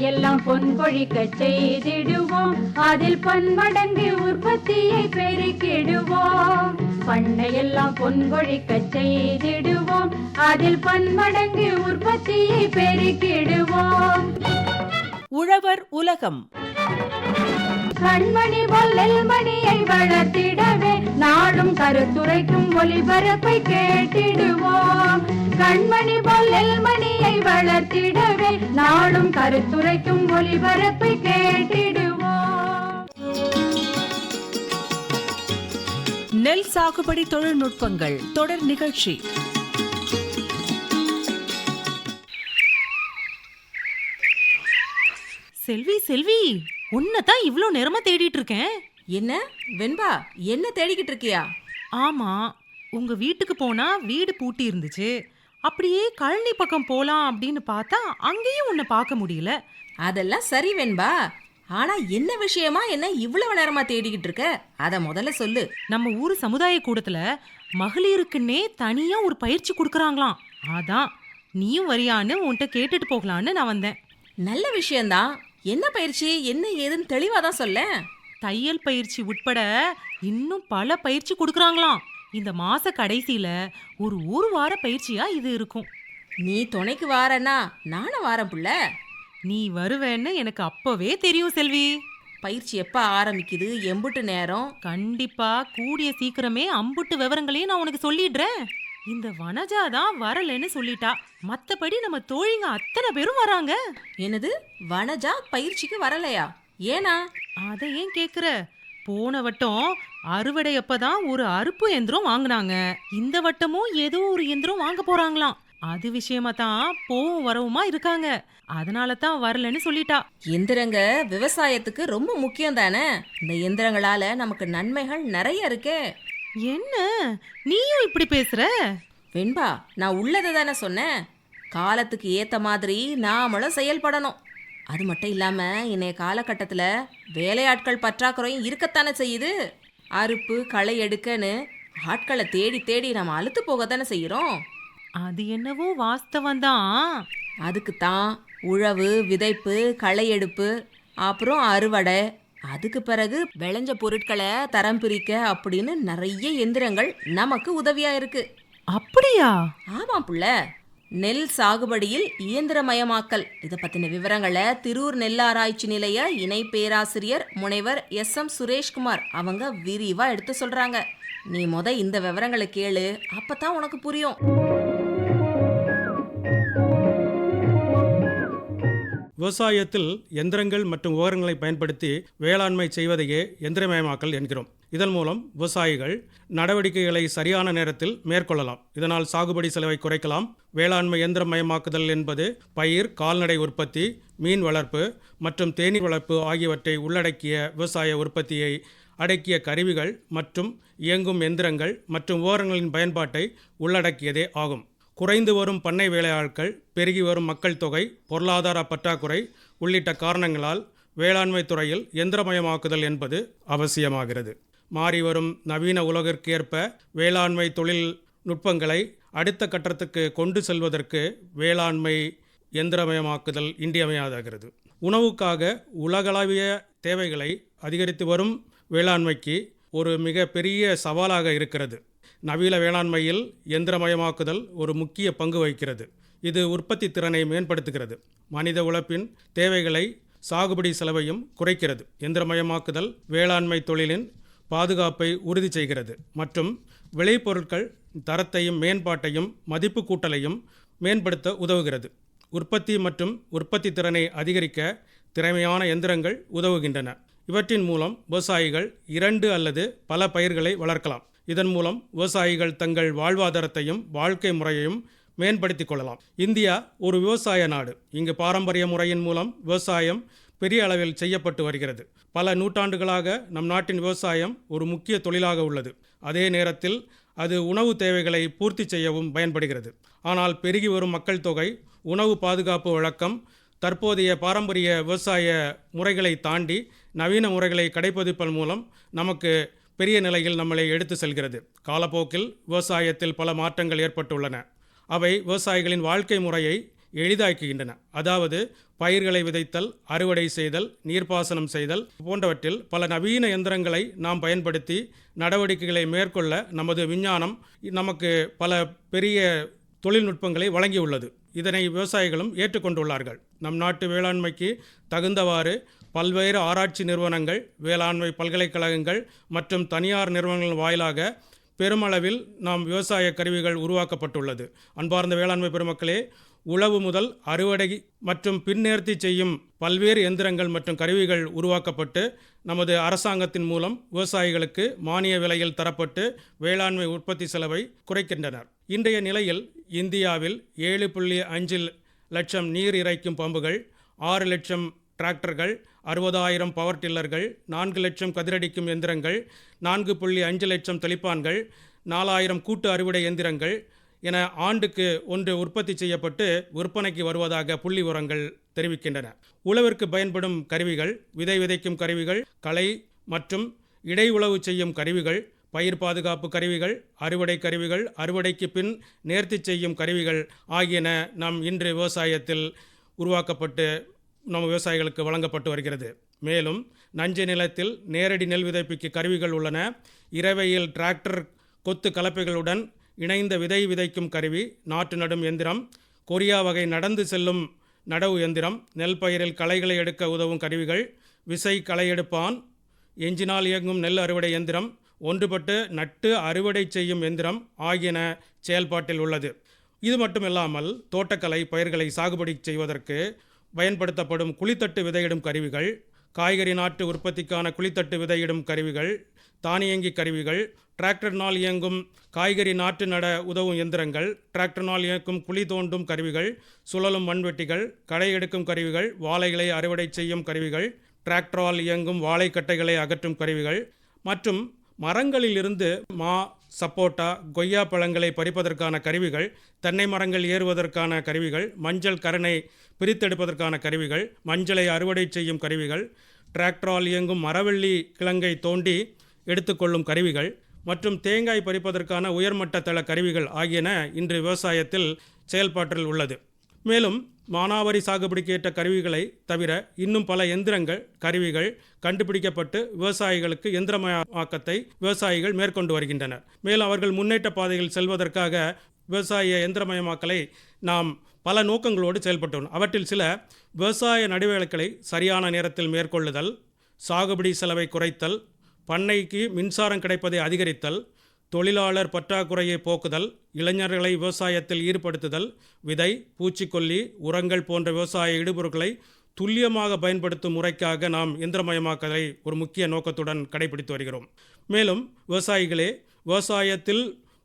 பண்ணையெல்லாம் பொன் கொழிக்க செய்திடுவோம், அதில் பன்மடங்கு உற்பத்தியை பெருக்கிடுவோம். பண்ணையெல்லாம் பொன் கொழிக்க செய்திடுவோம், அதில் பன்மடங்கு உற்பத்தியை பெருக்கிடுவோம். உழவர் உலகம். கண்மணி பொல்லல் மணியை வளர்த்திடவே நாடும் கருத்துரைக்கும் ஒளிபரப்பை கேட்டிடுவோம். கண்மணி பொல்லல் மணியை வளர்த்திடவே நாடும் கருத்துரைக்கும் ஒளிபரப்பை கேட்டிடுவோம். நெல் சாகுபடி தொழில்நுட்பங்கள் தொடர் நிகழ்ச்சி. செல்வி, உன்னதான் இவ்ளோ நேரமா தேடிட்டு இருக்கேன். என்ன வெண்பா, என்ன தேடிக்கிட்டு இருக்கியா? ஆமா, உங்க வீட்டுக்கு போனா வீடு பூட்டி இருந்துச்சு. அப்படியே கழனி பக்கம் போலாம் அப்படின்னு பார்த்தா அங்கேயும் உன்னை பார்க்க முடியல. அதெல்லாம் சரி வெண்பா, ஆனா என்ன விஷயமா என்ன இவ்வளவு நேரமா தேடிக்கிட்டு இருக்க? அத முதல்ல சொல்லு. நம்ம ஊரு சமுதாய கூடத்துல மகளிருக்குன்னே தனியா ஒரு பயிற்சி கொடுக்கறாங்களாம். அதான் நீயும் வரியான்னு உன்கிட்ட கேட்டுட்டு போகலான்னு நான் வந்தேன். நல்ல விஷயம்தான். என்ன பயிற்சி, என்ன ஏதுன்னு தெளிவாதான் சொல்ல. தையல் பயிற்சி உட்பட இன்னும் பல பயிற்சி கொடுக்கறாங்களாம். இந்த மாச கடைசியில ஒரு வார பயிற்சியா இது இருக்கும். நீ துணைக்கு வாரன்னா நானும் வாரேன் புள்ள. நீ வருவேன்னு எனக்கு அப்பவே தெரியும் செல்வி. பயிற்சி எப்ப ஆரம்பிக்குது, எம்புட்டு நேரம்? கண்டிப்பா கூடிய சீக்கிரமே அம்புட்டு விவரங்களையும் நான் உனக்கு சொல்லிடுறேன். இந்த வனஜா தான் வரலன்னு சொல்லிட்டா. மத்தபடி நம்ம தோழிங்க அத்தனை பேரும் வராங்க. என்னது, வனஜா பயிற்சிக்கு வரலையா? ஏனா? அதை ஏன் கேக்குற? போன வட்டம் அறுவடை அப்பதான் ஒரு அறுப்பு எந்திரம் வாங்கினாங்க. இந்த வட்டமும் ஏதோ ஒரு எந்திரம் வாங்க போறாங்களாம். அது விஷயமா தான் போவும் வரவுமா இருக்காங்க. அதனால தான் வரலன்னு சொல்லிட்டா. எந்திரங்க விவசாயத்துக்கு ரொம்ப முக்கியம் தானே. இந்த எந்திரங்களால நமக்கு நன்மைகள் நிறைய இருக்கே. என்ன நீயும் இப்படி பேசுற? வெண்பா, நான் உள்ளதை தானே சொன்னேன். காலத்துக்கு ஏத்த மாதிரி நாமளும் செயல்படணும். அது மட்டும் இல்லாம இன்றைய காலகட்டத்தில் வேலையாட்கள் பற்றாக்குறையும் இருக்கத்தானே செய்யுது. அறுப்பு களை எடுக்கன்னு ஆட்களை தேடி தேடி நம்ம அழுத்து போக தானே செய்கிறோம். அது என்னவோ வாஸ்தவம் தான். அதுக்கு தான் உழவு, விதைப்பு, களை எடுப்பு, அப்புறம் அறுவடை, அதுக்கு பிறகு விளைஞ்ச பொருட்களை தரம் பிரிக்க அப்படின்னு நிறைய எந்திரங்கள் நமக்கு உதவியா இருக்கு. அப்படியா? ஆமாம் புள்ள. நெல் சாகுபடியில் இயந்திரமயமாக்கல் இதை பத்தின விவரங்களை திரூர் நெல்லாராய்ச்சி நிலைய இணை பேராசிரியர் முனைவர் எஸ்.எம். சுரேஷ்குமார் அவங்க விரிவா எடுத்து சொல்றாங்க. நீ இந்த விவரங்களை கேளு, அப்பதான் உனக்கு புரியும். விவசாயத்தில் எந்திரங்கள் மற்றும் உபகரணங்களை பயன்படுத்தி வேளாண்மை செய்வதையே எந்திரமயமாக்கல் என்கிறோம். இதன் மூலம் விவசாயிகள் நடவடிக்கைகளை சரியான நேரத்தில் மேற்கொள்ளலாம். இதனால் சாகுபடி செலவை குறைக்கலாம். வேளாண்மை எந்திரமயமாக்குதல் என்பது பயிர், கால்நடை உற்பத்தி, மீன் வளர்ப்பு மற்றும் தேனீர் வளர்ப்பு ஆகியவற்றை உள்ளடக்கிய விவசாய உற்பத்தியை அடக்கிய கருவிகள் மற்றும் இயங்கும் எந்திரங்கள் மற்றும் உபகரணங்களின் பயன்பாட்டை உள்ளடக்கியதே ஆகும். குறைந்து வரும் பண்ணை வேலையாட்கள், பெருகி வரும் மக்கள் தொகை, பொருளாதார பற்றாக்குறை உள்ளிட்ட காரணங்களால் வேளாண்மை துறையில் எந்திரமயமாக்குதல் என்பது அவசியமாகிறது. மாறி வரும் நவீன உலகிற்கேற்ப வேளாண்மை தொழில் நுட்பங்களை அடுத்த கட்டத்துக்கு கொண்டு செல்வதற்கு வேளாண்மை எந்திரமயமாக்குதல் இன்றியமையாதாகிறது. உணவுக்காக உலகளவிய தேவைகளை அதிகரித்து வரும் வேளாண்மைக்கு ஒரு மிக பெரிய சவாலாக இருக்கிறது. நவீன வேளாண்மையில் எந்திரமயமாக்குதல் ஒரு முக்கிய பங்கு வகிக்கிறது. இது உற்பத்தி திறனை மேம்படுத்துகிறது, மனித உழைப்பின் தேவைகளை, சாகுபடி செலவையும் குறைக்கிறது. எந்திரமயமாக்குதல் வேளாண்மை தொழிலின் பாதுகாப்பை உறுதி செய்கிறது மற்றும் விளைபொருட்கள் தரத்தையும் மேம்பாட்டையும் மதிப்பு கூட்டலையும் மேம்படுத்த உதவுகிறது. உற்பத்தி மற்றும் உற்பத்தி திறனை அதிகரிக்க திறமையான எந்திரங்கள் உதவுகின்றன. இவற்றின் மூலம் விவசாயிகள் 2 அல்லது பல பயிர்களை வளர்க்கலாம். இதன் மூலம் விவசாயிகள் தங்கள் வாழ்வாதாரத்தையும் வாழ்க்கை முறையையும் மேம்படுத்திக் கொள்ளலாம். இந்தியா ஒரு விவசாய நாடு. இங்கு பாரம்பரிய முறையின் மூலம் விவசாயம் பெரிய அளவில் செய்யப்பட்டு வருகிறது. பல நூற்றாண்டுகளாக நம் நாட்டின் விவசாயம் ஒரு முக்கிய தொழிலாக உள்ளது. அதே நேரத்தில் அது உணவு தேவைகளை பூர்த்தி செய்யவும் பயன்படுகிறது. ஆனால் பெருகி வரும் மக்கள் தொகை, உணவு பாதுகாப்பு வழக்கம், தற்போதைய பாரம்பரிய விவசாய முறைகளை தாண்டி நவீன முறைகளை கடைபிடிப்பதன் மூலம் நமக்கு பெரிய நிலையில் நம்மளை எடுத்து செல்கிறது. காலப்போக்கில் விவசாயத்தில் பல மாற்றங்கள் ஏற்பட்டுள்ளன. அவை விவசாயிகளின் வாழ்க்கை முறையை எளிதாக்குகின்றன. அதாவது பயிர்களை விதைத்தல், அறுவடை செய்தல், நீர்ப்பாசனம் செய்தல் போன்றவற்றில் பல நவீன இயந்திரங்களை நாம் பயன்படுத்தி நடவடிக்கைகளை மேற்கொள்ள நமது விஞ்ஞானம் நமக்கு பல பெரிய தொழில்நுட்பங்களை வழங்கியுள்ளது. இதனை விவசாயிகளும் ஏற்றுக்கொண்டுள்ளார்கள். நம் நாட்டு வேளாண்மைக்கு தகுந்தவாறு பல்வேறு ஆராய்ச்சி நிறுவனங்கள், வேளாண்மை பல்கலைக்கழகங்கள் மற்றும் தனியார் நிறுவனங்கள் வாயிலாக பெருமளவில் நாம் விவசாய கருவிகள் உருவாக்கப்பட்டுள்ளது. அன்பார்ந்த வேளாண்மை பெருமக்களே, உழவு முதல் அறுவடை மற்றும் பின்னேர்த்தி செய்யும் பல்வேறு எந்திரங்கள் மற்றும் கருவிகள் உருவாக்கப்பட்டு நமது அரசாங்கத்தின் மூலம் விவசாயிகளுக்கு மானிய விலையில் தரப்பட்டு வேளாண்மை உற்பத்தி செலவை குறைக்கின்றனர். இன்றைய நிலையில் இந்தியாவில் 7.5 லட்சம் நீர் இறைக்கும் பம்புகள், 6 லட்சம் டிராக்டர்கள், 60,000 பவர் டில்லர்கள், 4 லட்சம் கதிரடிக்கும் எந்திரங்கள், 4.5 லட்சம் தெளிப்பான்கள், 4,000 கூட்டு அறுவடை எந்திரங்கள் என ஆண்டுக்கு ஒன்று உற்பத்தி செய்யப்பட்டு விற்பனைக்கு வருவதாக புள்ளி விவரங்கள் தெரிவிக்கின்றன. உழவிற்கு பயன்படும் கருவிகள், விதை விதைக்கும் கருவிகள், களை மற்றும் இடை உழவு செய்யும் கருவிகள், பயிர் பாதுகாப்பு கருவிகள், அறுவடை கருவிகள், அறுவடைக்கு பின் நேர்த்தி செய்யும் கருவிகள் ஆகியன நம் இன்று விவசாயத்தில் உருவாக்கப்பட்டு நம் விவசாயிகளுக்கு வழங்கப்பட்டு வருகிறது. மேலும் நஞ்சை நிலத்தில் நேரடி நெல் விதைப்புக்கு கருவிகள் உள்ளன. இரவையில் டிராக்டர் கொத்து கலப்பைகளுடன் இணைந்த விதை விதைக்கும் கருவி, நாற்று நடும் எந்திரம், கொரியா வகை நடந்து செல்லும் நடவு எந்திரம், நெல் பயிரில் களைகளை எடுக்க உதவும் கருவிகள், விசை களை எடுப்பான், எஞ்சினால் இயங்கும் நெல் அறுவடை எந்திரம், ஒன்றுபட்டு நட்டு அறுவடை செய்யும் எந்திரம் ஆகியன செயல்பாட்டில் உள்ளது. இது மட்டுமில்லாமல் தோட்டக்கலை பயிர்களை சாகுபடி செய்வதற்கு பயன்படுத்தப்படும் குழித்தட்டு விதையிடும் கருவிகள், காய்கறி நாட்டு உற்பத்திக்கான குழித்தட்டு விதையிடும் கருவிகள், தானியங்கி கருவிகள், டிராக்டர்னால் இயங்கும் காய்கறி நாற்று நட உதவும் எந்திரங்கள், டிராக்டர்னால் இயக்கும் குழி தோண்டும் கருவிகள், சுழலும் மண்வெட்டிகள், களை எடுக்கும் கருவிகள், வாழைகளை அறுவடை செய்யும் கருவிகள், டிராக்டரால் இயங்கும் வாழைக்கட்டைகளை அகற்றும் கருவிகள் மற்றும் மரங்களிலிருந்து மா, சப்போட்டா, கொய்யா பழங்களை பறிப்பதற்கான கருவிகள், தென்னை மரங்கள் ஏறுவதற்கான கருவிகள், மஞ்சள் கரணை பிரித்தெடுப்பதற்கான கருவிகள், மஞ்சளை அறுவடை செய்யும் கருவிகள், டிராக்டரால் இயங்கும் மரவள்ளி கிழங்கை தோண்டி எடுத்துக்கொள்ளும் கருவிகள் மற்றும் தேங்காய் பறிப்பதற்கான உயர்மட்ட தள கருவிகள் ஆகியன இன்று விவசாயத்தில் செயல்பாட்டில் உள்ளது. மேலும் மானாவாரி சாகுபடிக்கு ஏற்ற கருவிகளை தவிர இன்னும் பல எந்திரங்கள், கருவிகள் கண்டுபிடிக்கப்பட்டு விவசாயிகளுக்கு எந்திரமயமாக்கத்தை விவசாயிகள் மேற்கொண்டு வருகின்றனர். மேலும் அவர்கள் முன்னேற்ற பாதையில் செல்வதற்காக விவசாய எந்திரமயமாக்கலை நாம் பல நோக்கங்களோடு செயல்பட்டோம். அவற்றில் சில விவசாய நடவடிக்கைகளை சரியான நேரத்தில் மேற்கொள்ளுதல், சாகுபடி செலவை குறைத்தல், பண்ணைக்கு மின்சாரம் கிடைப்பதை அதிகரித்தல், தொழிலாளர் பற்றாக்குறையை போக்குதல், இளைஞர்களை விவசாயத்தில் ஈடுபடுத்துதல், விதை, பூச்சிக்கொல்லி, உரங்கள் போன்ற விவசாய இடுபொருட்களை துல்லியமாக பயன்படுத்தும் முறைக்காக நாம் இயந்திரமயமாக்கலை ஒரு முக்கிய நோக்கத்துடன் கடைபிடித்து வருகிறோம். மேலும் விவசாயிகளே, விவசாயத்தில்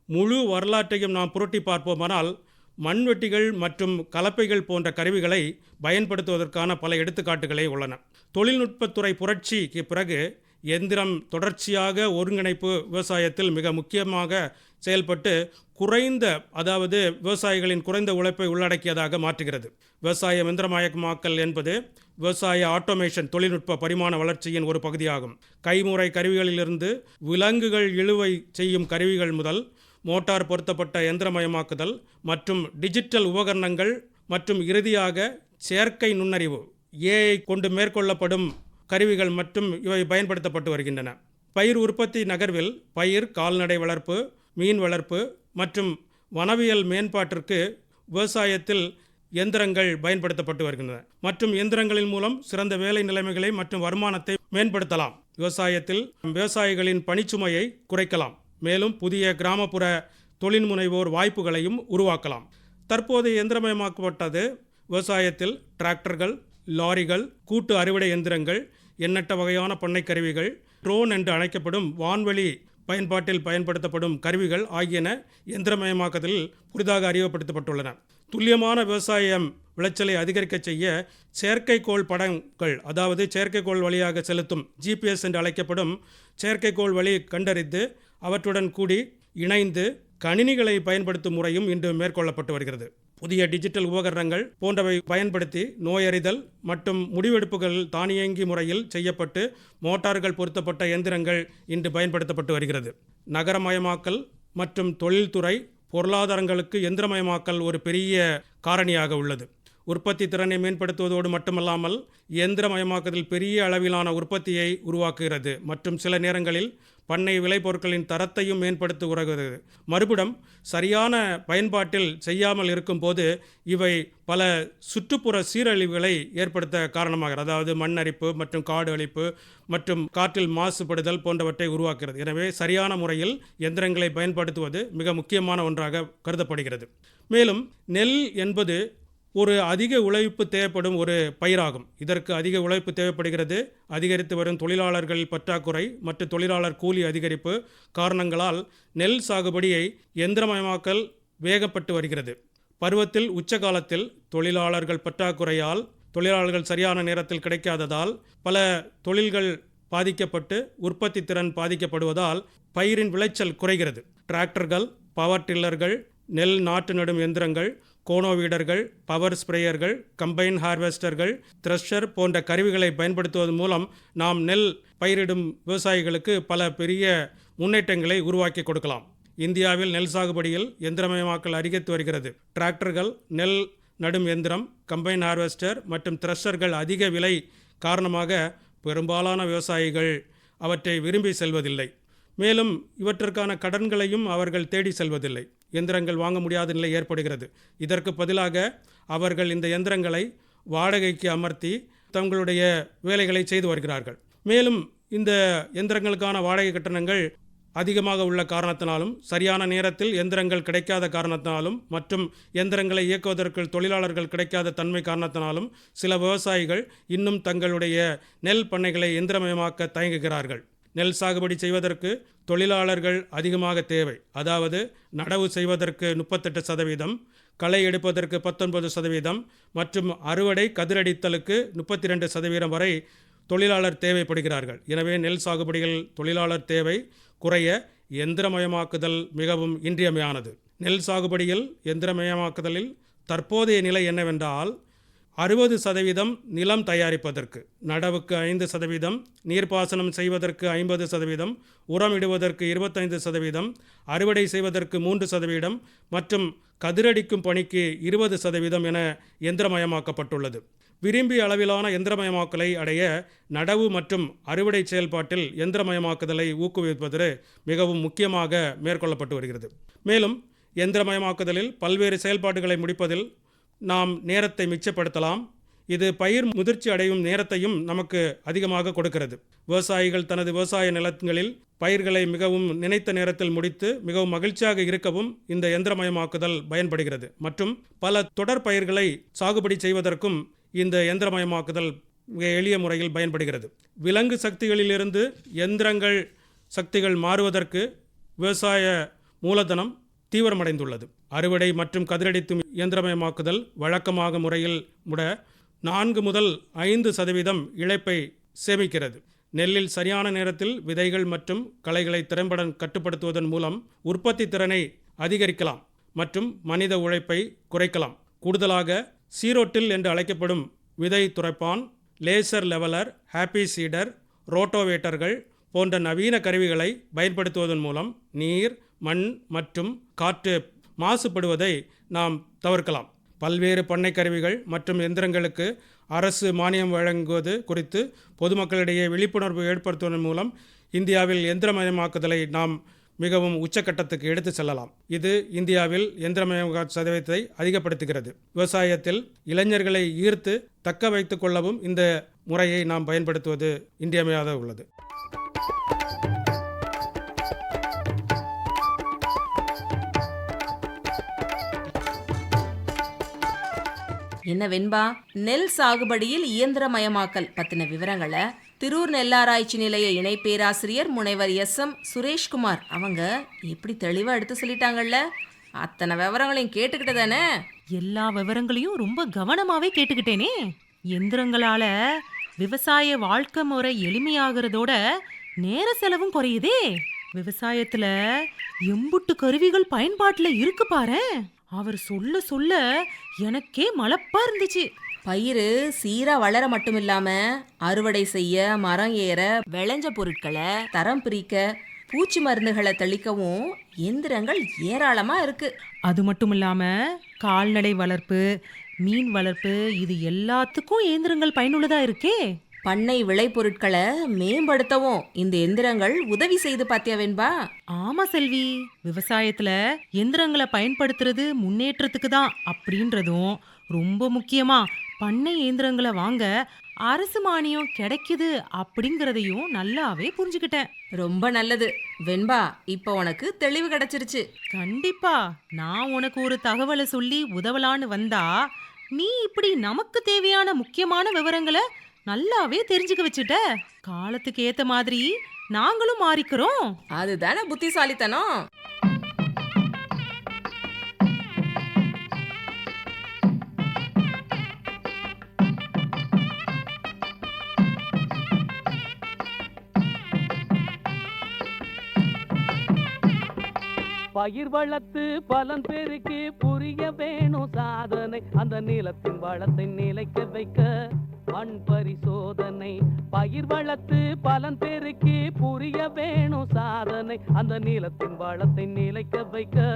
முழு வரலாற்றையும் நாம் புரட்டி பார்ப்போமானால் மண்வெட்டிகள் மற்றும் கலப்பைகள் போன்ற கருவிகளை பயன்படுத்துவதற்கான பல எடுத்துக்காட்டுகளே உள்ளன. தொழில்நுட்பத்துறை புரட்சிக்கு பிறகு எந்திரம் தொடர்ச்சியாக ஒருங்கிணைப்பு விவசாயத்தில் மிக முக்கியமாக செயல்பட்டு அதாவது விவசாயிகளின் குறைந்த உழைப்பை உள்ளடக்கியதாக மாற்றுகிறது. விவசாய எந்திரமயமாக்கல் என்பது விவசாய ஆட்டோமேஷன் தொழில்நுட்ப பரிமாண வளர்ச்சியின் ஒரு பகுதியாகும். கைமுறை கருவிகளிலிருந்து விலங்குகள் இழுவை செய்யும் கருவிகள் முதல் மோட்டார் பொருத்தப்பட்ட எந்திரமயமாக்குதல் மற்றும் டிஜிட்டல் உபகரணங்கள் மற்றும் இறுதியாக செயற்கை நுண்ணறிவு AI கொண்டு மேற்கொள்ளப்படும் கருவிகள் மற்றும் இவை பயன்படுத்தப்பட்டு வருகின்றன. பயிர் உற்பத்தி நகர்வில் பயிர், கால்நடை வளர்ப்பு, மீன் வளர்ப்பு மற்றும் வனவியல் மேம்பாட்டிற்கு விவசாயத்தில் எந்திரங்கள் பயன்படுத்தப்பட்டு வருகின்றன மற்றும் எந்திரங்களின் மூலம் சிறந்த வேலை நிலைமைகளை மற்றும் வருமானத்தை மேம்படுத்தலாம். விவசாயத்தில் விவசாயிகளின் பணிச்சுமையை குறைக்கலாம். மேலும் புதிய கிராமப்புற தொழில்முனைவோர் வாய்ப்புகளையும் உருவாக்கலாம். தற்போது எந்திரமயமாக்கப்பட்டது விவசாயத்தில் டிராக்டர்கள், லாரிகள், கூட்டு அறுவடை எந்திரங்கள், எண்ணற்ற வகையான பண்ணை கருவிகள், ட்ரோன் என்று அழைக்கப்படும் வான்வெளி பயன்பாட்டில் பயன்படுத்தப்படும் கருவிகள் ஆகியன எந்திரமயமாக்கத்தில் புதிதாக அறிமுகப்படுத்தப்பட்டுள்ளன. துல்லியமான விவசாயம் விளைச்சலை அதிகரிக்க செய்ய செயற்கைக்கோள் படங்கள், அதாவது செயற்கைக்கோள் வழியாக செலுத்தும் GPS என்று அழைக்கப்படும் செயற்கைக்கோள் வழி கண்டறிந்து அவற்றுடன் கூடி இணைந்து கணினிகளை பயன்படுத்தும் முறையும் இன்று மேற்கொள்ளப்பட்டு வருகிறது. புதிய டிஜிட்டல் உபகரணங்கள் போன்றவை பயன்படுத்தி நோயறிதல் மற்றும் முடிவெடுப்புகள் தானியங்கி முறையில் செய்யப்பட்டு மோட்டார்கள் பொருத்தப்பட்ட எந்திரங்கள் இன்று பயன்படுத்தப்பட்டு வருகிறது. நகரமயமாக்கல் மற்றும் தொழில்துறை, பொருளாதாரங்களுக்கு எந்திரமயமாக்கல் ஒரு பெரிய காரணியாக உள்ளது. உற்பத்தி திறனை மேம்படுத்துவதோடு மட்டுமல்லாமல் இயந்திரமயமாக்குதல் பெரிய அளவிலான உற்பத்தியை உருவாக்குகிறது மற்றும் சில நேரங்களில் பண்ணை விளைபொருட்களின் தரத்தையும் மேம்படுத்த உதவுகிறது. மறுபுறம் சரியான பயன்பாட்டில் செய்யாமல் இருக்கும்போது இவை பல சுற்றுப்புற சீரழிவுகளை ஏற்படுத்த காரணமாகிறது. அதாவது மண் அரிப்பு மற்றும் காடு அழிப்பு மற்றும் காற்றில் மாசுபடுதல் போன்றவற்றை உருவாக்குகிறது. எனவே சரியான முறையில் எந்திரங்களை பயன்படுத்துவது மிக முக்கியமான ஒன்றாக கருதப்படுகிறது. மேலும் நெல் என்பது ஒரு அதிக உழைப்பு தேவைப்படும் ஒரு பயிராகும். இதற்கு அதிக உழைப்பு தேவைப்படுகிறது. அதிகரித்து வரும் தொழிலாளர்கள் பற்றாக்குறை மற்றும் தொழிலாளர் கூலி அதிகரிப்பு காரணங்களால் நெல் சாகுபடியை எந்திரமயமாக்கல் வேகப்பட்டு வருகிறது. பருவத்தில் உச்ச காலத்தில் தொழிலாளர்கள் பற்றாக்குறையால் தொழிலாளர்கள் சரியான நேரத்தில் கிடைக்காததால் பல தொழில்கள் பாதிக்கப்பட்டு உற்பத்தி திறன் பாதிக்கப்படுவதால் பயிரின் விளைச்சல் குறைகிறது. டிராக்டர்கள், பவர் டில்லர்கள், நெல் நாட்டு நடும் எந்திரங்கள், கோனோவீடர்கள், பவர் ஸ்ப்ரேயர்கள், கம்பைன் ஹார்வெஸ்டர்கள், த்ரெஷர் போன்ற கருவிகளை பயன்படுத்துவதன் மூலம் நாம் நெல் பயிரிடும் விவசாயிகளுக்கு பல பெரிய முன்னேற்றங்களை உருவாக்கி கொடுக்கலாம். இந்தியாவில் நெல் சாகுபடியில் எந்திரமயமாக்கல் அதிகரித்து வருகிறது. டிராக்டர்கள், நெல் நடும் எந்திரம், கம்பைன் ஹார்வெஸ்டர் மற்றும் த்ரெஷர்கள் அதிக விலை காரணமாக பெரும்பாலான விவசாயிகள் அவற்றை விரும்பி செல்வதில்லை. மேலும் இவற்றிற்கான கடன்களையும் அவர்கள் தேடி செல்வதில்லை. எந்திரங்கள் வாங்க முடியாத நிலை ஏற்படுகிறது. இதற்கு பதிலாக அவர்கள் இந்த எந்திரங்களை வாடகைக்கு அமர்த்தி தங்களுடைய வேலைகளை செய்து வருகிறார்கள். மேலும் இந்த எந்திரங்களுக்கான வாடகை கட்டணங்கள் அதிகமாக உள்ள காரணத்தினாலும் சரியான நேரத்தில் எந்திரங்கள் கிடைக்காத காரணத்தினாலும் மற்றும் எந்திரங்களை இயக்குவதற்கு தொழிலாளர்கள் கிடைக்காத தன்மை காரணத்தினாலும் சில விவசாயிகள் இன்னும் தங்களுடைய நெல் பண்ணைகளை எந்திரமயமாக்க தயங்குகிறார்கள். நெல் சாகுபடி செய்வதற்கு தொழிலாளர்கள் அதிகமாக தேவை. அதாவது நடவு செய்வதற்கு 38%, களை எடுப்பதற்கு 19% மற்றும் அறுவடை கதிரடித்தலுக்கு 32% வரை தொழிலாளர் தேவைப்படுகிறார்கள். எனவே நெல் சாகுபடிகள் தொழிலாளர் தேவை குறைய எந்திரமயமாக்குதல் மிகவும் இன்றியமையானது. நெல் சாகுபடியில் எந்திரமயமாக்குதலில் தற்போதைய நிலை என்னவென்றால் 60% நிலம் தயாரிப்பதற்கு, நடவுக்கு 5%, நீர்ப்பாசனம் செய்வதற்கு 50%, உரமிடுவதற்கு 25%, அறுவடை செய்வதற்கு 3% மற்றும் கதிரடிக்கும் பணிக்கு 20% என எந்திரமயமாக்கப்பட்டுள்ளது. விரும்பிய அளவிலான எந்திரமயமாக்கலை அடைய நடவு மற்றும் அறுவடை செயல்பாட்டில் எந்திரமயமாக்குதலை ஊக்குவிப்பது மிகவும் முக்கியமாக மேற்கொள்ளப்பட்டு வருகிறது. மேலும் எந்திரமயமாக்குதலில் பல்வேறு செயல்பாடுகளை முடிப்பதில் நாம் நேரத்தை மிச்சப்படுத்தலாம். இது பயிர் முதிர்ச்சி அடையும் நேரத்தையும் நமக்கு அதிகமாக கொடுக்கிறது. விவசாயிகள் தனது விவசாய நிலங்களில் பயிர்களை மிகவும் நினைத்த நேரத்தில் முடித்து மிகவும் மகிழ்ச்சியாக இருக்கவும் இந்த எந்திரமயமாக்குதல் பயன்படுகிறது. மற்றும் பல தொடர் பயிர்களை சாகுபடி செய்வதற்கும் இந்த எந்திரமயமாக்குதல் மிக எளிய முறையில் பயன்படுகிறது. விலங்கு சக்திகளிலிருந்து எந்திரங்கள் சக்திகள் மாறுவதற்கு விவசாய மூலதனம் தீவிரமடைந்துள்ளது. அறுவடை மற்றும் கதிரடித்தும் இயந்திரமயமாக்குதல் வழக்கமாக முறையில் 4 முதல் 5% இழப்பை சேமிக்கிறது. நெல்லில் சரியான நேரத்தில் விதைகள் மற்றும் களைகளை திறம்பட கட்டுப்படுத்துவதன் மூலம் உற்பத்தி திறனை அதிகரிக்கலாம் மற்றும் மனித உழைப்பை குறைக்கலாம். கூடுதலாக சீரோட்டில் என்று அழைக்கப்படும் விதை துரைப்பான், லேசர் லெவலர், ஹாப்பி சீடர், ரோட்டோவேட்டர்கள் போன்ற நவீன கருவிகளை பயன்படுத்துவதன் மூலம் நீர், மண் மற்றும் காற்று மாசுபடுவதை நாம் தவிர்க்கலாம். பல்வேறு பண்ணை கருவிகள் மற்றும் எந்திரங்களுக்கு அரசு மானியம் வழங்குவது குறித்து பொதுமக்களிடையே விழிப்புணர்வு ஏற்படுத்துவதன் மூலம் இந்தியாவில் எந்திரமயமாக்குதலை நாம் மிகவும் உச்சக்கட்டத்துக்கு எடுத்து செல்லலாம். இது இந்தியாவில் எந்திரமயமாக்கல் சதவீதத்தை அதிகப்படுத்துகிறது. விவசாயத்தில் இளைஞர்களை ஈர்த்து தக்க வைத்துக் கொள்ளவும் இந்த முறையை நாம் பயன்படுத்துவது இன்றியமையாத உள்ளது. என்ன வெண்பா, நெல் சாகுபடியில் இயந்திரமயமாக்கல் பத்தின விவரங்களை திரூர் நெல்லாராய்ச்சி நிலைய இணை பேராசிரியர் முனைவர் SM சுரேஷ்குமார் அவங்க எப்படி தெளிவா எடுத்து சொல்லிட்டாங்கல்ல. அத்தனை விவரங்களையும் கேட்டுக்கிட்டு தானே? எல்லா விவரங்களையும் ரொம்ப கவனமாவே கேட்டுக்கிட்டேனே. எந்திரங்களால விவசாய வாழ்க்கை முறை எளிமையாகிறதோட நேர செலவும் குறையுதே. விவசாயத்துல எம்புட்டு கருவிகள் பயன்பாட்டுல இருக்கு பாரு. அவர் சொல்ல சொல்ல எனக்கே மலப்பா இருந்துச்சு. பயிர் சீரா வளர மட்டும் இல்லாம அறுவடை செய்ய, மரம் ஏற, விளைஞ்ச பொருட்களை தரம் பிரிக்க, பூச்சி மருந்துகளை தெளிக்கவும் எந்திரங்கள் ஏராளமா இருக்கு. அது மட்டும் இல்லாம கால்நடை வளர்ப்பு, மீன் வளர்ப்பு, இது எல்லாத்துக்கும் இயந்திரங்கள் பயனுள்ளதா இருக்கே. பண்ணை விளைபொருட்களை மேம்படுத்தவும் இந்த எந்திரங்கள் உதவி செய்து பாத்தியா வெண்பா? ஆமா செல்வி, விவசாயத்துல எந்திரங்களை பயன்படுத்துறது முன்னேற்றத்துக்கு தான் அப்படின்றதும் ரொம்ப முக்கியமா பண்ணை இயந்திரங்களை வாங்க அரசு மானியம் கிடைக்குது அப்படிங்கறதையும் நல்லாவே புரிஞ்சுக்கிட்டேன். ரொம்ப நல்லது வெண்பா, இப்ப உனக்கு தெளிவு கிடைச்சிருச்சு. கண்டிப்பா, நான் உனக்கு ஒரு தகவலை சொல்லி உதவலான்னு வந்தா நீ இப்படி நமக்கு தேவையான முக்கியமான விவரங்களை நல்லாவே தெரிஞ்சுக்க வச்சுட்ட. காலத்துக்கு ஏத்த மாதிரி நாங்களும் மாறிக்கிறோம். அதுதானே புத்திசாலித்தனம். பயிர் வளர்த்து பலன் பெருக்கி புரிய வேணும் சாதனை, அந்த நிலத்தின் வளத்தை நிலைக்க வைக்க மண் பரிசோதனை. பயிர் வளர்த்து பலன் பெருக்கி புரிய வேணும் சாதனை, அந்த நிலத்தின் வளத்தை நிலைக்க வைக்க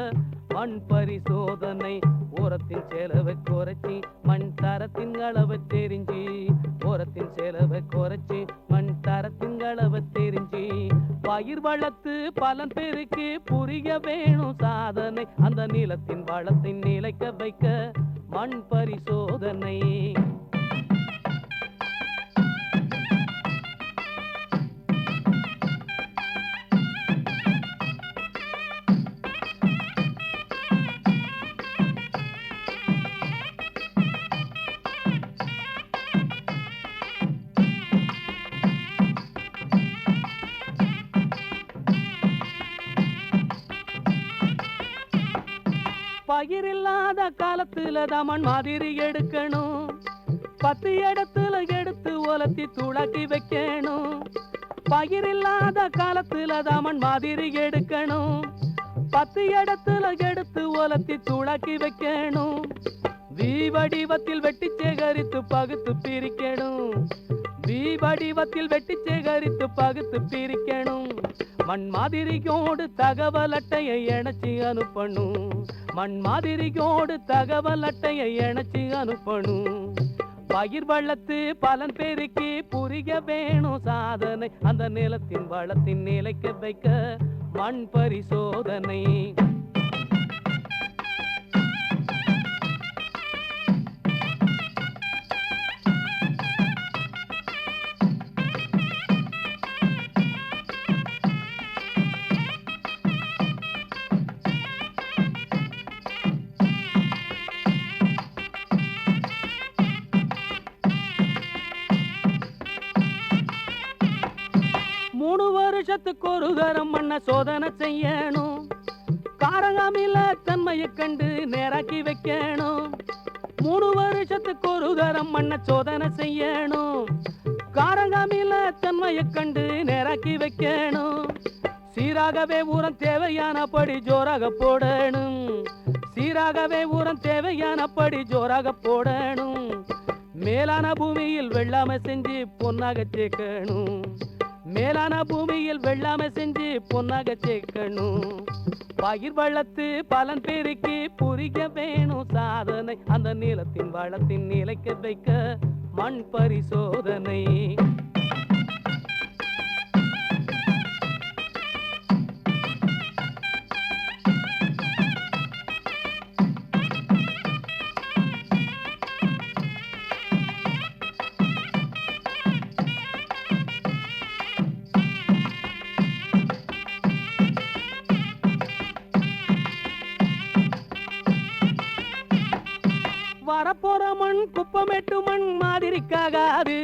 மண் பரிசோதனை. உரத்தின் செலவை குறைச்சி மண் தரத்தின் அளவை தெரிஞ்சு, உரத்தின் செலவை குறைச்சி மண் தரத்தின் அளவை தெரிஞ்சு. பயிர் வளர்த்து பலன் பெருக்கி புரிய வேணும் சாதனை, அந்த நிலத்தின் வளத்தை நிலைக்க வைக்க மண் பரிசோதனை. பயிர் இல்லாத காலத்துல தான் மண் மாதிரி எடுக்கணும், 10 இடத்துல எடுத்து உலர்த்தி துளாக்கி வைக்கணும். பயிர் இல்லாத காலத்துல தான் மண் மாதிரி எடுக்கணும், 10 இடத்துல எடுத்து உலர்த்தி துளாக்கி வைக்கணும். வி வடிவத்தில் வெட்டி சேகரித்து பகுத்து பிரிக்கணும், வி வடிவத்தில் வெட்டி சேகரித்து பகுத்து பிரிக்கணும். மண் மாதிரியோடு தகவல் அட்டையை இணைச்சி அனுப்பணும், மண் மாதிரியோடு தகவல் அட்டையை இணைச்சி அனுப்பணும். பயிர் வளர்த்து பலன் பெருக்கி புரிய வேணும் சாதனை, அந்த நிலத்தின் வளத்தின் நிலைக்க வைக்க மண் பரிசோதனை. வருஷத்துக்கு ஒரு தரம் மண்ண சோதனை செய்யணும், காரகாமில தன்மையை கண்டு நேராக்கி வைக்கணும். 3 வருஷத்துக்கு ஒரு தரம் மண்ண சோதனை செய்யணும், காரகாமில தன்மையை கண்டு நேராக்கி வைக்கணும். சீராகவே உரம் தேவையானபடி ஜோராக போடணும், சீராகவே உரம் தேவையானபடி ஜோராக போடணும். மேலான பூமியில் வெள்ளாமை செஞ்சு பொன்னாக சேர்க்கணும், மேலான பூமியில் வெள்ளாமை செஞ்சு பொன்னாக சேர்க்கணும். பயிர் வளர்த்து பலன் பெருக்கி புரிய வேணும் சாதனை, அந்த நிலத்தின் வளத்தின் நிலைக்க வைக்க மண் பரிசோதனை. வரப்போற மண் குப்பமேட்டு மண் மாதிரிக்காகாது,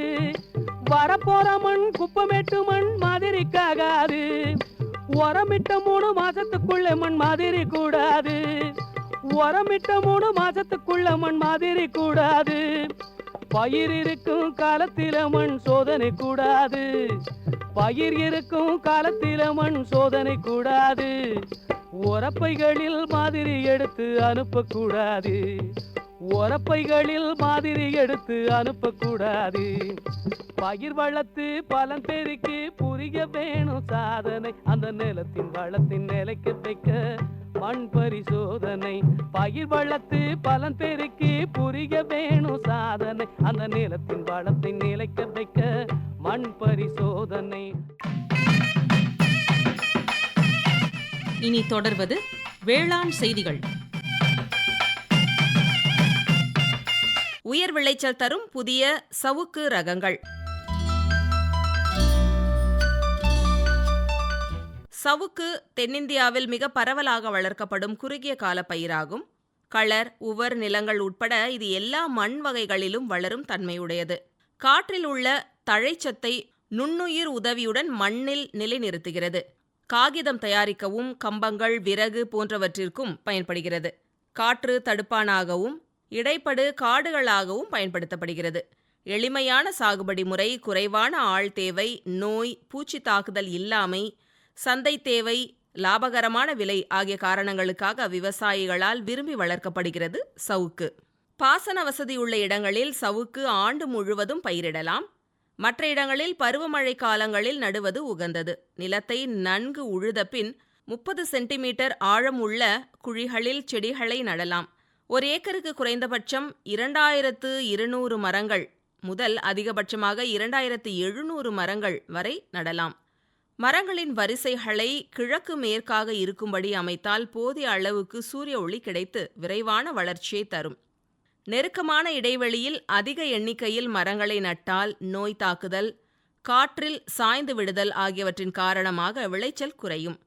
வரப்போற மண் குப்பமேட்டு மண் மாதிரிக்காகாது. உரமிட்ட 3 மாசத்துக்குள்ள மண் மாதிரி கூடாது, உரமிட்ட 3 மாசத்துக்குள்ள மண் மாதிரி கூடாது. பயிர் இருக்கும் காலத்தில மண் சோதனை கூடாது, பயிர் இருக்கும் காலத்தில மண் சோதனை கூடாது. உரப்பைகளில் மாதிரி எடுத்து அனுப்பக்கூடாது, உரப்பைகளில் மாதிரி எடுத்து அனுப்பக்கூடாது. பயிர் வளர்த்து பலன் பெருக்கி புரிய வேணும் சாதனை அந்த நிலத்தின் வளத்தை நிலைக்க வைக்க மண் பரிசோதனை. பயிர் வளர்த்து பலன் பெருக்கி புரிய வேணும் சாதனை அந்த நிலத்தின் வளத்தை நிலைக்க வைக்க மண் பரிசோதனை. இனி தொடர்வது வேளாண் செய்திகள். உயர் விளைச்சல் தரும் புதிய சவுக்கு ரகங்கள். சவுக்கு தென்னிந்தியாவில் மிக பரவலாக வளர்க்கப்படும் குறுகிய கால பயிராகும். களர், உவர் நிலங்கள் உட்பட இது எல்லா மண் வகைகளிலும் வளரும் தன்மையுடையது. காற்றில் உள்ள தழைச்சத்தை நுண்ணுயிர் உதவியுடன் மண்ணில் நிலைநிறுத்துகிறது. காகிதம் தயாரிக்கவும் கம்பங்கள், விறகு போன்றவற்றிற்கும் பயன்படுகிறது. காற்று தடுப்பானாகவும் இடைப்படு காடுகளாகவும் பயன்படுத்தப்படுகிறது. எளிமையான சாகுபடி முறை, குறைவான ஆள் தேவை, நோய் பூச்சி தாக்குதல் இல்லாமை, சந்தை தேவை, லாபகரமான விலை ஆகிய காரணங்களுக்காக விவசாயிகளால் விரும்பி வளர்க்கப்படுகிறது சவுக்கு. பாசன வசதியுள்ள இடங்களில் சவுக்கு ஆண்டு முழுவதும் பயிரிடலாம். மற்ற இடங்களில் பருவமழை காலங்களில் நடுவது உகந்தது. நிலத்தை நன்கு உழுத பின் 30 சென்டிமீட்டர் ஆழம் உள்ள குழிகளில் செடிகளை நடலாம். ஒரு ஏக்கருக்கு குறைந்தபட்சம் 2200 மரங்கள் முதல் அதிகபட்சமாக 2700 மரங்கள் வரை நடலாம். மரங்களின் வரிசைகளை கிழக்கு மேற்காக இருக்கும்படி அமைத்தால் போதிய அளவுக்கு சூரிய ஒளி கிடைத்து விரைவான வளர்ச்சியை தரும். நெருக்கமான இடைவெளியில் அதிக எண்ணிக்கையில் மரங்களை நட்டால் நோய் தாக்குதல், காற்றில் சாய்ந்து விடுதல் ஆகியவற்றின் காரணமாக விளைச்சல் குறையும்.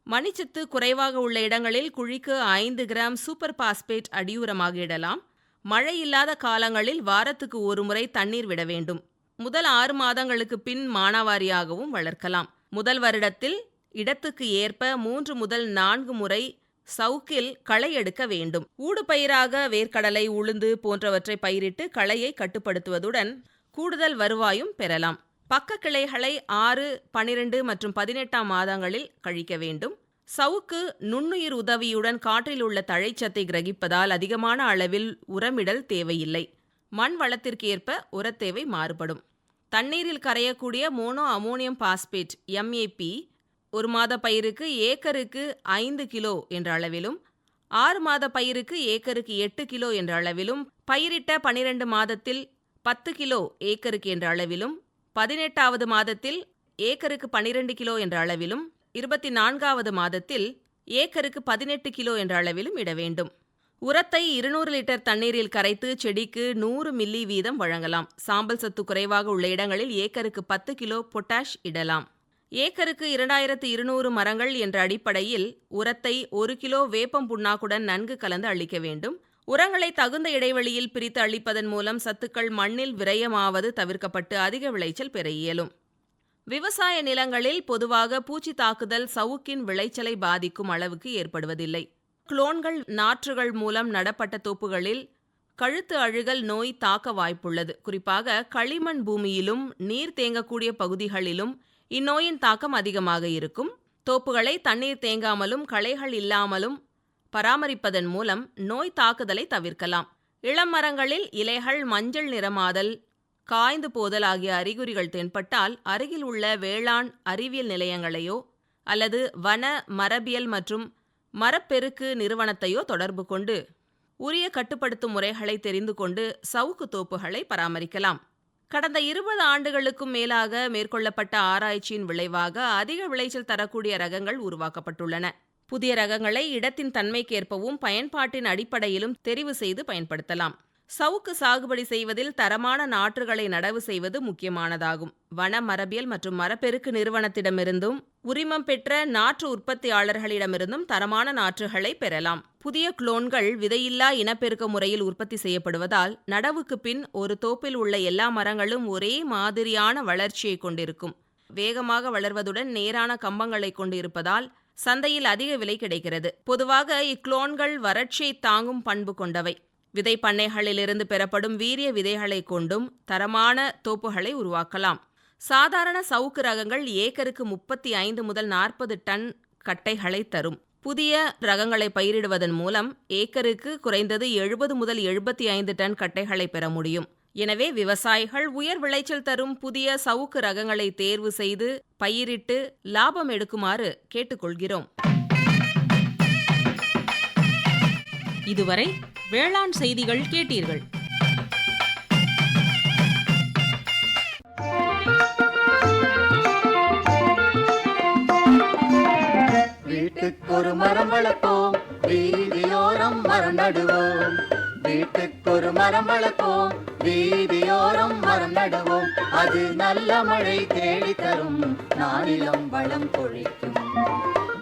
மணிச்சத்து குறைவாக உள்ள இடங்களில் குழிக்கு 5 கிராம் சூப்பர் பாஸ்பேட் அடியுரமாக இடலாம். மழை இல்லாத காலங்களில் வாரத்துக்கு ஒரு முறை தண்ணீர் விட வேண்டும். முதல் 6 மாதங்களுக்கு பின் மானாவாரியாகவும் வளர்க்கலாம். முதல் வருடத்தில் இடத்துக்கு ஏற்ப 3 முதல் 4 முறை சவுக்கில் களை எடுக்க வேண்டும். ஊடுபயிராக வேர்க்கடலை, உளுந்து போன்றவற்றை பயிரிட்டு களையை கட்டுப்படுத்துவதுடன் கூடுதல் வருவாயும் பெறலாம். பக்க கிளைகளை 6, 12 மற்றும் 18ஆம் மாதங்களில் கழிக்க வேண்டும். சவுக்கு நுண்ணுயிர் உதவியுடன் காற்றில் உள்ள தழைச்சத்தை கிரகிப்பதால் அதிகமான அளவில் உரமிடல் தேவையில்லை. மண் வளத்திற்கு ஏற்ப உரத்தேவை மாறுபடும். தண்ணீரில் கரையக்கூடிய மோனோ அமோனியம் பாஸ்பேட் MAP 1 மாத பயிருக்கு ஏக்கருக்கு 5 கிலோ என்ற அளவிலும், 6 மாத பயிருக்கு ஏக்கருக்கு 8 கிலோ என்ற அளவிலும், பயிரிட்ட 12 மாதத்தில் 10 கிலோ ஏக்கருக்கு என்ற அளவிலும், 18வது மாதத்தில் ஏக்கருக்கு 12 கிலோ என்ற அளவிலும், 24வது மாதத்தில் ஏக்கருக்கு 18 கிலோ என்ற அளவிலும் இட வேண்டும். உரத்தை 200 லிட்டர் தண்ணீரில் கரைத்து செடிக்கு 100 மில்லி வீதம் வழங்கலாம். சாம்பல் சத்து குறைவாக உள்ள இடங்களில் ஏக்கருக்கு 10 கிலோ பொட்டாஷ் இடலாம். ஏக்கருக்கு 2200 மரங்கள் என்ற அடிப்படையில் உரத்தை 1 கிலோ வேப்பம் புண்ணாக்குடன் நன்கு கலந்து அளிக்க வேண்டும். உரங்களை தகுந்த இடைவெளியில் பிரித்து அளிப்பதன் மூலம் சத்துக்கள் மண்ணில் விரயமாவது தவிர்க்கப்பட்டு அதிக விளைச்சல் பெற இயலும். விவசாய நிலங்களில் பொதுவாக பூச்சி தாக்குதல் சவுக்கின் விளைச்சலை பாதிக்கும் அளவுக்கு ஏற்படுவதில்லை. குளோன்கள் நாற்றுகள் மூலம் நடப்பட்ட தோப்புகளில் கழுத்து அழுகல் நோய் தாக்க வாய்ப்புள்ளது. குறிப்பாக களிமண் பூமியிலும் நீர் தேங்கக்கூடிய பகுதிகளிலும் இந்நோயின் தாக்கம் அதிகமாக இருக்கும். தோப்புகளை தண்ணீர் தேங்காமலும் களைகள் இல்லாமலும் பராமரிப்பதன் மூலம் நோய் தாக்குதலை தவிர்க்கலாம். இளம் மரங்களில் இலைகள் மஞ்சள் நிறமாதல், காய்ந்து போதல் ஆகிய அறிகுறிகள் தென்பட்டால் அருகில் உள்ள வேளாண் அறிவியல் நிலையங்களையோ அல்லது வன மரபியல் மற்றும் மரப்பெருக்கு நிறுவனத்தையோ தொடர்பு கொண்டு உரிய கட்டுப்படுத்தும் முறைகளை தெரிந்து கொண்டு சவுக்கு தோப்புகளை பராமரிக்கலாம். கடந்த 20 ஆண்டுகளுக்கும் மேலாக மேற்கொள்ளப்பட்ட ஆராய்ச்சியின் விளைவாக அதிக விளைச்சல் தரக்கூடிய ரகங்கள் உருவாக்கப்பட்டுள்ளன. புதிய ரகங்களை இடத்தின் தன்மைக்கேற்பவும் பயன்பாட்டின் அடிப்படையிலும் தெரிவு செய்து பயன்படுத்தலாம். சவுக்கு சாகுபடி செய்வதில் தரமான நாற்றுகளை நடவு செய்வது முக்கியமானதாகும். வன மரபியல் மற்றும் மரப்பெருக்கு நிறுவனத்திடமிருந்தும் உரிமம் பெற்ற நாற்று உற்பத்தியாளர்களிடமிருந்தும் தரமான நாற்றுகளை பெறலாம். புதிய குளோன்கள் விதையில்லா இனப்பெருக்க முறையில் உற்பத்தி செய்யப்படுவதால் நடவுக்கு பின் ஒரு தோப்பில் உள்ள எல்லா மரங்களும் ஒரே மாதிரியான வளர்ச்சியை கொண்டிருக்கும். வேகமாக வளர்வதுடன் நேரான கம்பங்களை கொண்டிருப்பதால் சந்தையில் அதிக விலை கிடைக்கிறது. பொதுவாக இக்குளோன்கள் வறட்சியை தாங்கும் பண்பு கொண்டவை. விதை பண்ணைகளிலிருந்து பெறப்படும் வீரிய விதைகளை கொண்டும் தரமான தோப்புகளை உருவாக்கலாம். சாதாரண சவுக்கு ரகங்கள் ஏக்கருக்கு 35 முதல் 40 டன் கட்டைகளை தரும். புதிய ரகங்களை பயிரிடுவதன் மூலம் ஏக்கருக்கு குறைந்தது 70 முதல் 75 டன் கட்டைகளை பெற முடியும். எனவே விவசாயிகள் உயர் விளைச்சல் தரும் புதிய சவுக்கு ரகங்களை தேர்வு செய்து பயிரிட்டு லாபம் எடுக்குமாறு கேட்டுக்கொள்கிறோம். இதுவரை வேளாண் செய்திகள் கேட்டீர்கள். வீட்டுக்கொரு மரம் வளர்ப்போம், வீதியோரம் மரம் நடுவோம். வீட்டுக்கொரு மரம் வளர்ப்போம், வீதியோரம் மரம் நடுவோம். அது நல்ல மழை தேடி தரும், நானிலம் வளம் கொழிக்கும்.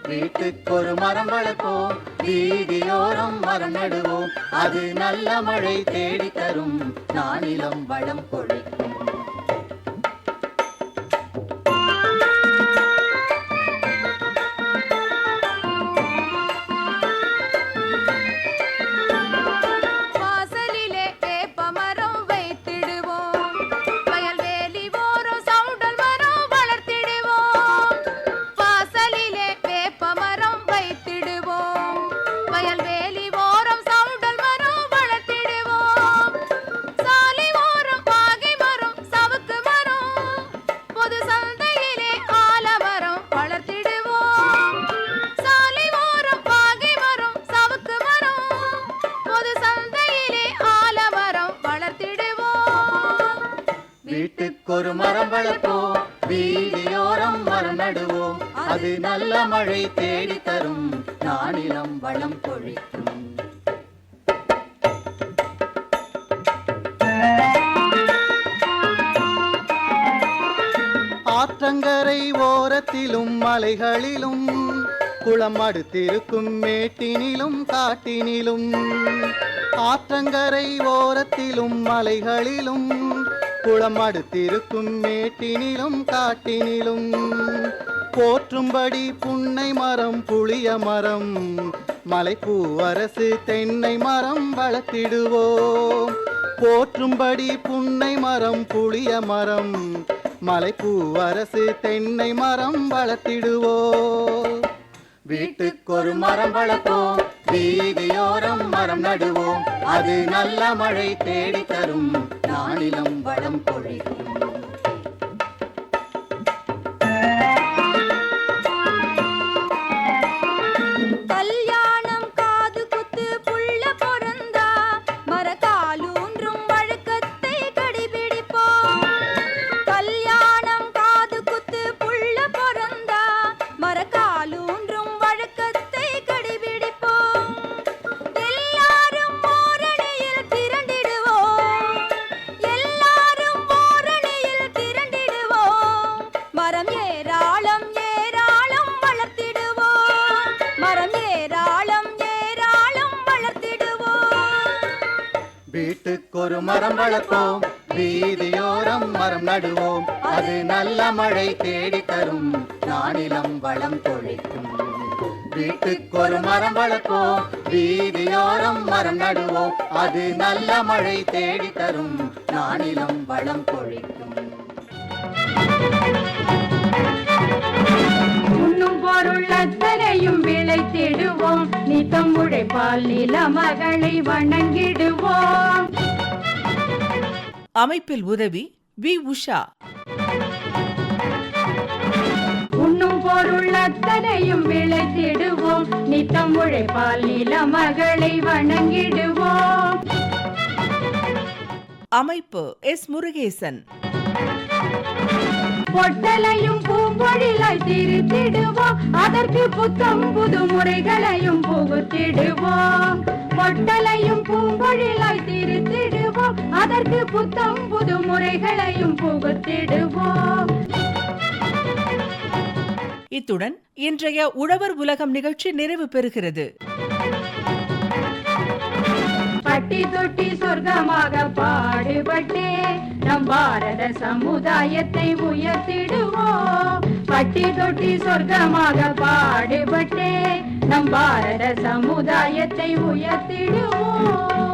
வீட்டுக்கொரு மரம் வளர்ப்போம், வீதியோரம் மரம் நடுவோம். அது நல்ல மழை தேடி தரும், நானிலம் வளம் கொழிக்கும். வீட்டுக்கொரு மரம் வளர்ப்போம், வீதியோரம் மரம் நடுவோம். அது நல்ல மழை தேடி தரும், நானிலம் வளம் கொழிக்கும். ஆற்றங்கரை ஓரத்திலும் மலைகளிலும் குளம் அடுத்திருக்கும் மேட்டினிலும் காட்டினிலும். ஆற்றங்கரை ஓரத்திலும் மலைகளிலும் குளம் அடுத்திருக்கும் மேட்டினிலும் காட்டினிலும். போற்றும்படி புன்னை மரம் புளிய மரம் மலைப்பூவரசு தென்னை மரம் வளர்த்திடுவோம். போற்றும்படி புன்னை மரம் புளிய மரம் மலைப்பூவரசு தென்னை மரம் வளர்த்திடுவோம். வீட்டுக்கொரு மரம் வளர்ப்போம், வீதியோரம் மரம் நடுவோம். அது நல்ல மழை தேடி தரும், நானிலம் வளம் கொழிக்கும். கல்யாணம் காது குத்து புள்ள பொறந்தா மரக்காலூன்றும் வழக்கத்தை கடைபிடிப்போம். கல்யாணம் காது குத்து புள்ள பொறந்தா மரக்காலூன்றும் வழக்கத்தை கடைபிடிப்போம். எல்லாரும் ஓரணியில் திரண்டிடுவோம், எல்லாரும் ஓரணியில் திரண்டிடுவோம். மரம் ஏராளம் ஏராளம் வளர்த்திடுவோம், மரம் ஏராளம் ஏராளம் வளர்த்திடுவோம். வீட்டுக்கொரு மரம் வளர்ப்போம், வீதியோரம் மரம் நடுவோம். அது நல்ல மழை தேடி தரும், நானிலம் வளம் கொழிக்கும். வீட்டுக்கொரு மரம் வளர்ப்போம், வீதியோரம் மரம் நடுவோம். அது நல்ல மழை தேடி தரும், நானிலம் வளம் கொழிக்கும். உண்ணும் பொருள் அத்தனையும் விளைத்திடுவோம், நித்தம் உழைப்பால் நில மகளை வணங்கிடுவோம். அமைப்பில் உதவி வி. உஷா. உண்ணும் பொருள் அத்தனையும் விளைத்திடுவோம், நித்தம் உழைப்பால் நில மகளை வணங்கிடுவோம். அமைப்பு எஸ். முருகேசன். பொட்டலையும் பூம்பொழிலாய் திருத்திடுவோம், அதற்கு புத்தம் புது முறைகளையும் புகுத்திடுவோம். பொட்டலையும் பூம்பொழிலாய் திருத்திடுவோம், அதற்கு புத்தம் புது முறைகளையும் புகுத்திடுவோம். இத்துடன் இன்றைய உழவர் உலகம் நிகழ்ச்சி நிறைவு பெறுகிறது. பட்டி தொட்டி சொர்க்கமாக பாடுபட்டே நம் பாரத சமுதாயத்தை உயர்த்திடுவோம். பட்டி தொட்டி சொர்க்கமாக பாடுபட்டே நம் பாரத சமுதாயத்தை உயர்த்திடுவோம்.